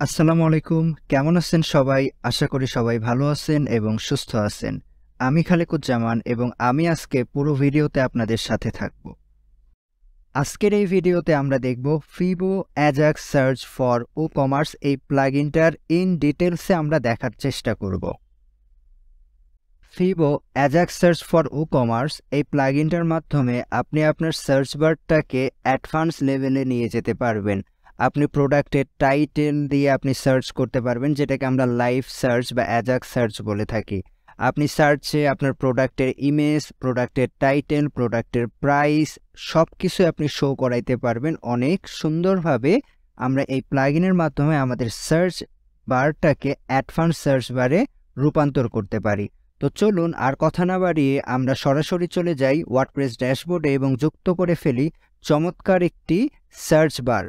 আসসালামু আলাইকুম। কেমন আছেন সবাই? আশা করি সবাই ভালো আছেন এবং সুস্থ আছেন। আমি খালেকুজ্জামান এবং আমি আজকে পুরো ভিডিওতে আপনাদের সাথে থাকব। আজকের এই ভিডিওতে আমরা দেখব ফিবো অ্যাজাক্স সার্চ ফর WooCommerce এই প্লাগইনটার ইন ডিটেইলসে আমরা দেখার চেষ্টা করব। ফিবো অ্যাজাক্স সার্চ ফর WooCommerce এই প্লাগইনটার মাধ্যমে আপনি আপনার সার্চ বারটাকে অ্যাডভান্স লেভেলে নিয়ে যেতে পারবেন। আপনি প্রোডাক্টের টাইটেল দিয়ে আপনি সার্চ করতে পারবেন, যেটাকে আমরা লাইভ সার্চ বা অ্যাজাক্স সার্চ বলে থাকি। আপনি সার্চে আপনার প্রোডাক্টের ইমেজ, প্রোডাক্টের টাইটেল, প্রোডাক্টের প্রাইস সব কিছু আপনি শো করাইতে পারবেন অনেক সুন্দরভাবে। আমরা এই প্লাগইনের মাধ্যমে আমাদের সার্চ বারটাকে অ্যাডভান্স সার্চ বারে রূপান্তর করতে পারি। তো চলুন আর কথা না বাড়িয়ে আমরা সরাসরি চলে যাই ওয়ার্ডপ্রেস ড্যাশবোর্ডে এবং যুক্ত করে ফেলি চমৎকার একটি সার্চ বার।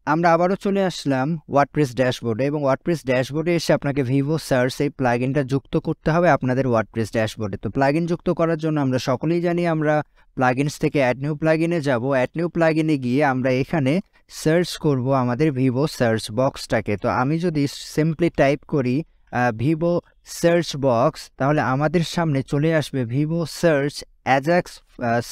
আমরা আবারও চলে আসলাম ওয়ার্ডপ্রেস ড্যাশবোর্ডে এবং ওয়ার্ডপ্রেস ড্যাশবোর্ডে এসে আপনাকে ভিভো সার্চ এই প্লাগইনটা যুক্ত করতে হবে আপনাদের ওয়ার্ডপ্রেস ড্যাশবোর্ডে। তো প্লাগইন যুক্ত করার জন্য আমরা সকলেই জানি আমরা প্লাগইনস থেকে অ্যাড নিউ প্লাগইনে যাব। অ্যাড নিউ প্লাগইনে গিয়ে আমরা এখানে সার্চ করব আমাদের ভিভো সার্চ বক্সটাকে। তো আমি যদি সিম্পলি টাইপ করি ভিভো সার্চ বক্স, তাহলে আমাদের সামনে চলে আসবে Vivo search Ajax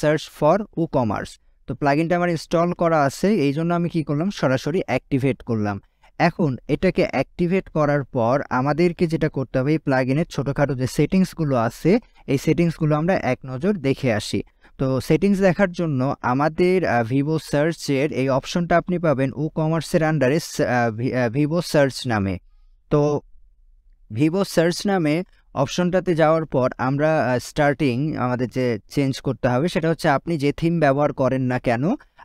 search for WooCommerce। তো প্লাগইনটা আমার ইনস্টল করা আছে, এই জন্য আমি কি করলাম, সরাসরি অ্যাক্টিভেট করলাম। এখন এটাকে অ্যাক্টিভেট করার পর আমাদেরকে যেটা করতে হবে, এই প্লাগইনের ছোটোখাটো যে সেটিংসগুলো আছে এই সেটিংসগুলো আমরা এক নজর দেখে আসি। তো সেটিংস দেখার জন্য আমাদের ভিভো সার্চের এই অপশনটা আপনি পাবেন WooCommerceর আন্ডারে ভিভো সার্চ নামে। তো ভিভো সার্চ নামে অপশনটাতে যাওয়ার পর আমরা স্টার্টিং আমাদের যে চেঞ্জ করতে হবে সেটা হচ্ছে আপনি যে থিম ব্যবহার করেন না কেন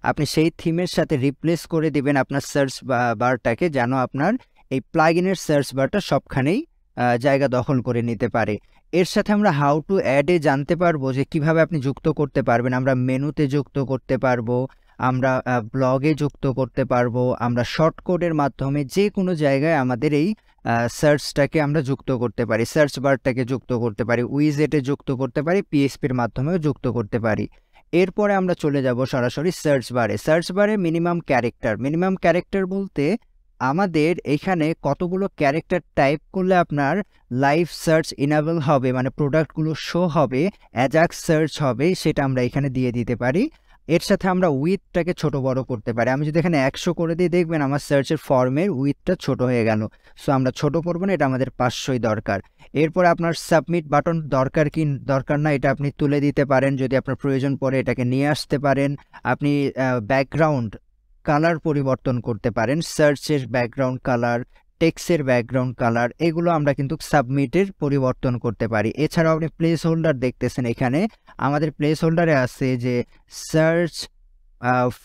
আপনি সেই থিমের সাথে রিপ্লেস করে দিবেন আপনার সার্চ বারটাকে, যেন আপনার এই প্লাগইনের সার্চ বারটা সবখানেই জায়গা দখল করে নিতে পারে। এর সাথে আমরা হাউ টু অ্যাডে জানতে পারবো যে কিভাবে আপনি যুক্ত করতে পারবেন। আমরা মেনুতে যুক্ত করতে পারবো, আমরা ব্লগে যুক্ত করতে পারবো, আমরা শর্ট কোডের মাধ্যমে যে কোনো জায়গায় আমাদের এই সার্চটাকে আমরা যুক্ত করতে পারি, সার্চ বারটাকে যুক্ত করতে পারি, উইজেটে যুক্ত করতে পারি, পিএসপির মাধ্যমেও যুক্ত করতে পারি। এরপরে আমরা চলে যাব সরাসরি সার্চ বারে। সার্চ বারে মিনিমাম ক্যারেক্টার বলতে আমাদের এখানে কতগুলো ক্যারেক্টার টাইপ করলে আপনার লাইভ সার্চ ইনেবল হবে, মানে প্রোডাক্টগুলো শো হবে, অ্যাজাক্স সার্চ হবে, সেটা আমরা এখানে দিয়ে দিতে পারি। এর সাথে আমরা উইথটাকে ছোট বড় করতে পারি। আমি যদি এখানে 100 করে দিই, দেখবেন আমার সার্চের ফর্মের উইথটা ছোট হয়ে গেল। সো আমরা ছোট করবো না, এটা আমাদের 500ই দরকার। এরপর আপনার সাবমিট বাটন দরকার না, এটা আপনি তুলে দিতে পারেন যদি আপনার প্রয়োজন পড়ে, এটাকে নিয়ে আসতে পারেন। আপনি ব্যাকগ্রাউন্ড কালার পরিবর্তন করতে পারেন, সার্চের ব্যাকগ্রাউন্ড কালার, টেক্সটের ব্যাকগ্রাউন্ড কালার, এগুলো আমরা কিন্তু সাবমিটের পরিবর্তন করতে পারি। এছাড়াও আপনি প্লেস হোল্ডার দেখতেছেন, এখানে আমাদের প্লেস হোল্ডারে আছে যে সার্চ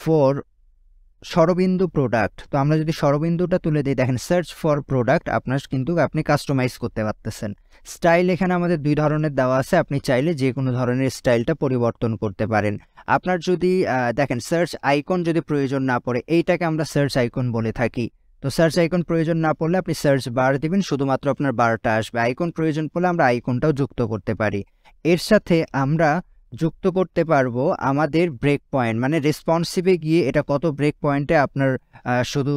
ফর শরবিন্দু প্রোডাক্ট। তো আমরা যদি শরবিন্দুটা তুলে দিই, দেখেন সার্চ ফর প্রোডাক্ট আপনার কিন্তু আপনি কাস্টমাইজ করতে পারতেছেন। স্টাইল এখানে আমাদের 2 ধরনের দেওয়া আছে, আপনি চাইলে যে কোনো ধরনের স্টাইলটা পরিবর্তন করতে পারেন। আপনার যদি দেখেন সার্চ আইকন যদি প্রয়োজন না পড়ে, এইটাকে আমরা সার্চ আইকন বলে থাকি। তো সার্চ আইকন প্রয়োজন না পড়লে আপনি সার্চ বার দিবেন, শুধুমাত্র আপনার বারটা আসবে। আইকন প্রয়োজন পড়লে আমরা আইকনটাও যুক্ত করতে পারি। এর সাথে আমরা যুক্ত করতে পারবো আমাদের ব্রেক পয়েন্ট, মানে রেসপন্সিভে গিয়ে এটা কত ব্রেক পয়েন্টে আপনার শুধু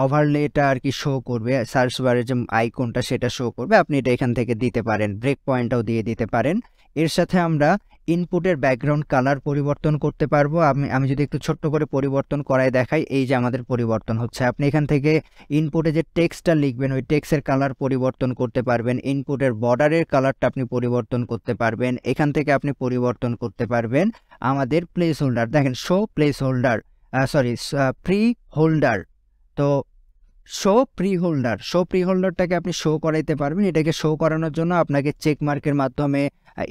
ওভারলেটা আর কি শো করবে, সার্চ বারের যে আইকনটা সেটা শো করবে, আপনি এটা এখান থেকে দিতে পারেন, ব্রেক পয়েন্টটাও দিয়ে দিতে পারেন। এর সাথে আমরা ইনপুটের ব্যাকগ্রাউন্ড কালার পরিবর্তন করতে পারবো। আমি যদি একটু ছোট্ট করে পরিবর্তন করায় দেখাই, এই যে আমাদের পরিবর্তন হচ্ছে। আপনি এখান থেকে ইনপুটে যে টেক্সটটা লিখবেন ওই টেক্সটের কালার পরিবর্তন করতে পারবেন, ইনপুটের বর্ডারের কালারটা আপনি পরিবর্তন করতে পারবেন। এখান থেকে আপনি পরিবর্তন করতে পারবেন আমাদের প্লেস হোল্ডার, দেখেন show place holder, pre holder. তো শো প্রি হোল্ডারটাকে আপনি শো করাইতে পারবেন। এটাকে শো করানোর জন্য আপনাকে চেক মার্কের মাধ্যমে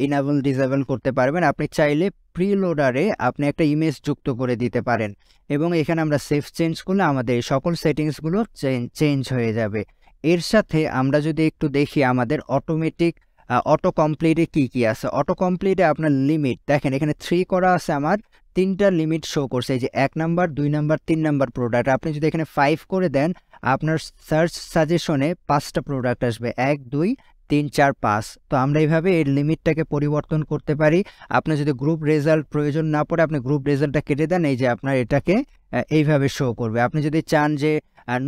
ইনেবল ডিসেবল করতে পারবেন। আপনি চাইলে প্রি লোডারে আপনি একটা ইমেজ যুক্ত করে দিতে পারেন এবং এখানে আমরা সেভ চেঞ্জ করলে আমাদের সকল সেটিংসগুলো চেঞ্জ হয়ে যাবে। এর সাথে আমরা যদি একটু দেখি আমাদের অটোমেটিক অটো কমপ্লিটে কি আছে। অটো কমপ্লিটে আপনার লিমিট দেখেন, এখানে 3 করা আছে, আমার 3টা লিমিট শো করছে, এই যে 1 নাম্বার, 2 নাম্বার, 3 নাম্বার প্রোডাক্ট। আপনি যদি এখানে 5 করে দেন, আপনার সার্চ সাজেশনে 5টা প্রোডাক্ট আসবে, 1 2 3 4 5। তো আমরা এইভাবে এর লিমিটটাকে পরিবর্তন করতে পারি। আপনার যদি গ্রুপ রেজাল্ট প্রয়োজন না পড়ে, আপনি গ্রুপ রেজাল্টটা কেটে দেন, এই যে আপনার এটাকে এইভাবে শো করবে। আপনি যদি চান যে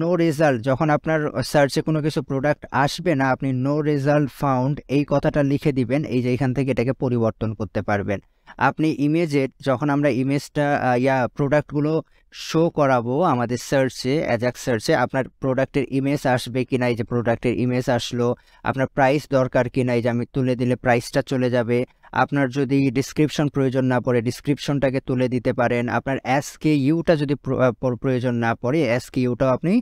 নো রেজাল্ট, যখন আপনার সার্চে কোনো কিছু প্রোডাক্ট আসবে না, আপনি নো রেজাল্ট ফাউন্ড এই কথাটা লিখে দিবেন, এই যে এখান থেকে এটাকে পরিবর্তন করতে পারবেন। আপনি ইমেজে, যখন আমরা ইমেজটা প্রোডাক্টগুলো শো করাবো আমাদের সার্চে, অ্যাজাক্স সার্চে, আপনার প্রোডাক্টের ইমেজ আসবে কিনা, এই যে প্রোডাক্টের ইমেজ আসলো, আপনার প্রাইস দরকার কিনা, এই যে আমি তুলে দিলে প্রাইসটা চলে যাবে, আপনার যদি ডিসক্রিপশন প্রয়োজন না পড়ে ডিসক্রিপশনটাকে তুলে দিতে পারেন, আপনার এসকিইউটা যদি প্রয়োজন না পড়ে এসকিইউটাও আপনি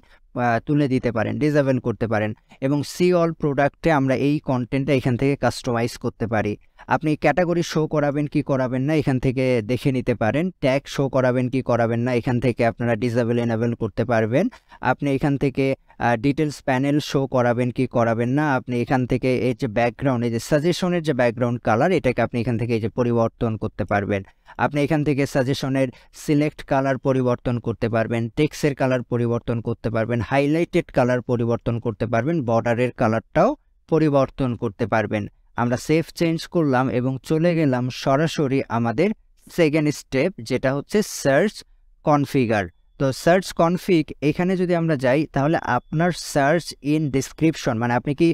তুলে দিতে পারেন, ডিসেবল করতে পারেন। এবং সি অল প্রোডাক্টে আমরা এই কন্টেন্টটা এখান থেকে কাস্টমাইজ করতে পারি। আপনি ক্যাটাগরি শো করাবেন কি করাবেন না এখান থেকে দেখে নিতে পারেন, ট্যাগ শো করাবেন কি করাবেন না এখান থেকে আপনারা ডিসেবল এনেবল করতে পারবেন। আপনি এখান থেকে ডিটেলস প্যানেল শো করাবেন কি করাবেন না, আপনি এখান থেকে এই যে ব্যাকগ্রাউন্ড, এই যে সাজেশনের যে ব্যাকগ্রাউন্ড কালার, এটাকে আপনি এখান থেকে এই যে পরিবর্তন করতে পারবেন। আপনি এখান থেকে সাজেশনের সিলেক্ট কালার পরিবর্তন করতে পারবেন, টেক্সটের কালার পরিবর্তন করতে পারবেন, হাইলাইটেড কালার পরিবর্তন করতে পারবেন, বর্ডারের কালারটাও পরিবর্তন করতে পারবেন। আমরা সেভ চেঞ্জ করলাম এবং চলে গেলাম সরাসরি আমাদের সেকেন্ড স্টেপ, যেটা হচ্ছে সার্চ কনফিগার। তো সার্চ কনফিগ এখানে যদি আমরা যাই, তাহলে আপনার সার্চ ইন ডিসক্রিপশন, মানে আপনি কি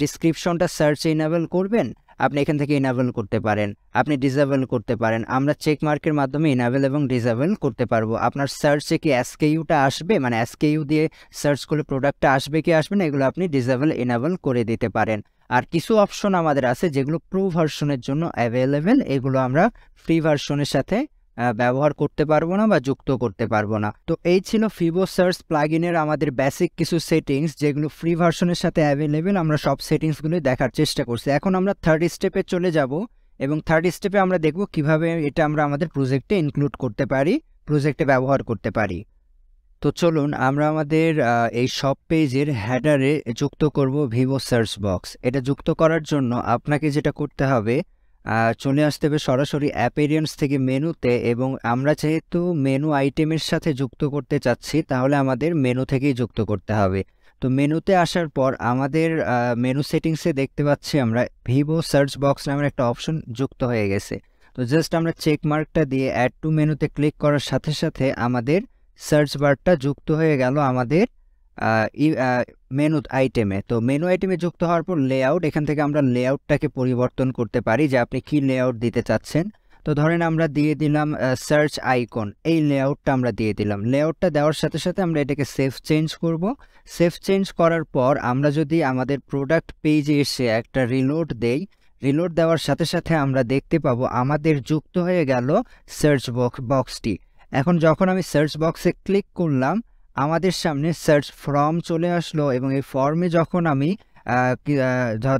ডিসক্রিপশনটা সার্চ ইনেবল করবেন, আপনি এখান থেকে ইনেবল করতে পারেন, আপনি ডিসেবল করতে পারেন। আমরা চেক মার্কের মাধ্যমে ইনেবল এবং ডিসেবল করতে পারবো। আপনার সার্চে কি এসকেইউটা আসবে, মানে এসকেইউ দিয়ে সার্চ করলে প্রোডাক্টটা আসবে কি আসবে না, এগুলো আপনি ডিসেবল ইনেবল করে দিতে পারেন। আর কিছু অপশন আমাদের আছে যেগুলো প্রো ভার্সনের জন্য অ্যাভেলেবেল, এগুলো আমরা ফ্রি ভার্সনের সাথে ব্যবহার করতে পারবো না বা যুক্ত করতে পারবো না। তো এই ছিল FiboSearch প্লাগইনের আমাদের বেসিক কিছু সেটিংস, যেগুলো ফ্রি ভার্সনের সাথে অ্যাভেলেবেল। আমরা সব সেটিংসগুলো দেখার চেষ্টা করছি। এখন আমরা থার্ড স্টেপে চলে যাব এবং থার্ড স্টেপে আমরা দেখব কিভাবে এটা আমরা আমাদের প্রজেক্টে ইনক্লুড করতে পারি, প্রজেক্টে ব্যবহার করতে পারি। তো চলুন আমরা আমাদের এই সব পেজের হেডারে যুক্ত করব FiboSearch বক্স। এটা যুক্ত করার জন্য আপনাকে যেটা করতে হবে, চলে আসতে হবে সরাসরি অ্যাপিয়ারেন্স থেকে মেনুতে, এবং আমরা যেহেতু মেনু আইটেমের সাথে যুক্ত করতে চাচ্ছি, তাহলে আমাদের মেনু থেকেই যুক্ত করতে হবে। তো মেনুতে আসার পর আমাদের মেনু সেটিংসে দেখতে পাচ্ছি আমরা FiboSearch বক্স নামের একটা অপশন যুক্ত হয়ে গেছে। তো জাস্ট আমরা চেক মার্কটা দিয়ে অ্যাড টু মেনুতে ক্লিক করার সাথে সাথে আমাদের সার্চ বারটা যুক্ত হয়ে গেল আমাদের মেনু আইটেমে। তো মেনু আইটেমে যুক্ত হওয়ার পর লেআউট, এখান থেকে আমরা লেআউটটাকে পরিবর্তন করতে পারি যে আপনি কি লেআউট দিতে চাচ্ছেন। তো ধরেন আমরা দিয়ে দিলাম সার্চ আইকন, এই লেআউটটা আমরা দিয়ে দিলাম। লেআউটটা দেওয়ার সাথে সাথে আমরা এটাকে সেভ চেঞ্জ করব। সেভ চেঞ্জ করার পর আমরা যদি আমাদের প্রোডাক্ট পেজে এসে একটা রিলোড দেই, রিলোড দেওয়ার সাথে সাথে আমরা দেখতে পাবো আমাদের যুক্ত হয়ে গেল সার্চ বক্সটি। এখন যখন আমি সার্চ বক্সে ক্লিক করলাম, আমাদের সামনে সার্চ ফর্ম চলে আসলো, এবং এই ফর্মে যখন আমি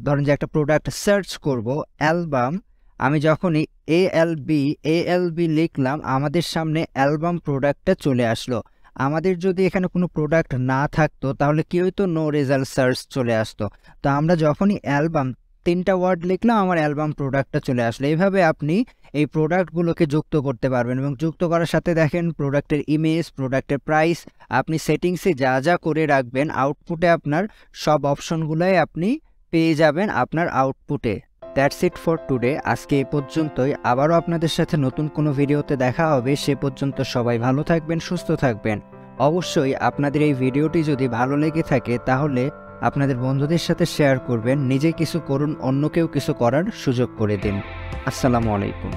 ধরেন যে একটা প্রোডাক্ট সার্চ করব, অ্যালবাম, আমি যখনই এএলবি লিখলাম, আমাদের সামনে অ্যালবাম প্রোডাক্টটা চলে আসলো। আমাদের যদি এখানে কোনো প্রোডাক্ট না থাকতো তাহলে কি হইতো, নো রেজাল্ট সার্চ চলে আসতো। তো আমরা যখনই অ্যালবাম 3টা ওয়ার্ড লিখলাম, আমার অ্যালবাম প্রোডাক্টটা চলে আসলো। এইভাবে আপনি এই প্রোডাক্টগুলোকে যুক্ত করতে পারবেন, এবং যুক্ত করার সাথে দেখেন প্রোডাক্টের ইমেজ, প্রোডাক্টের প্রাইস, আপনি সেটিংসে যা যা করে রাখবেন, আউটপুটে আপনার সব অপশনগুলোই আপনি পেয়ে যাবেন আপনার আউটপুটে। That's it for today. আজকে এই পর্যন্তই। আবারও আপনাদের সাথে নতুন কোনো ভিডিওতে দেখা হবে। সে পর্যন্ত সবাই ভালো থাকবেন, সুস্থ থাকবেন। অবশ্যই আপনাদের এই ভিডিওটি যদি ভালো লেগে থাকে তাহলে আপনাদের বন্ধুদের সাথে শেয়ার করবেন। নিজে কিছু করুন, অন্যকেও কিছু করার সুযোগ করে দিন। আসসালামু আলাইকুম।